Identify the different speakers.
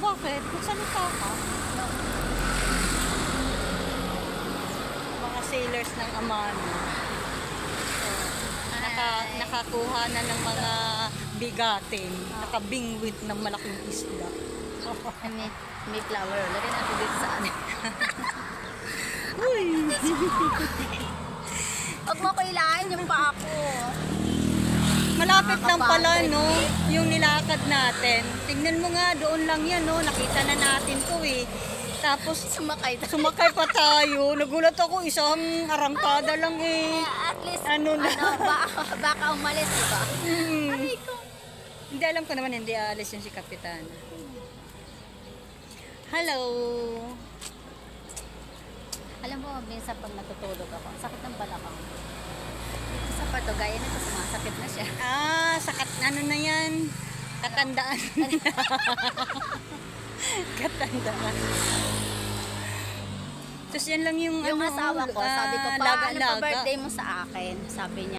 Speaker 1: Bakit? Magsalita ka. Mga sailors ng Amano. Nakakuha na ng mga bigatin. Nakabingwit ng malaking isda.
Speaker 2: May flower. Lagyan natin dito sa amin.
Speaker 1: Uy!
Speaker 2: Huwag mo kailangan yung pa ako.
Speaker 1: Malapit lang pala, no? Yung nilakad natin. Tingnan mo nga, doon lang yan, no? Nakita na natin to eh. Tapos, sumakay pa tayo. Nagulat ako, isang arangkada lang eh.
Speaker 2: At least,
Speaker 1: Ano na?
Speaker 2: baka umalis, diba? Aray ko.
Speaker 1: Hindi, alam ko naman, hindi aalis yun si Kapitan. Hello!
Speaker 2: Alam mo, minsan pag natutulog ako, sakit ng balakang. Dito sa pato, gaya nito, sumasakit na siya.
Speaker 1: Sakat, ano na yan? Katandaan. Katandaan. Tapos yan lang yung
Speaker 2: Yung asawa ko, sabi ko, pa, ano pa
Speaker 1: laga-laga.
Speaker 2: birthday mo sa akin? Sabi niya,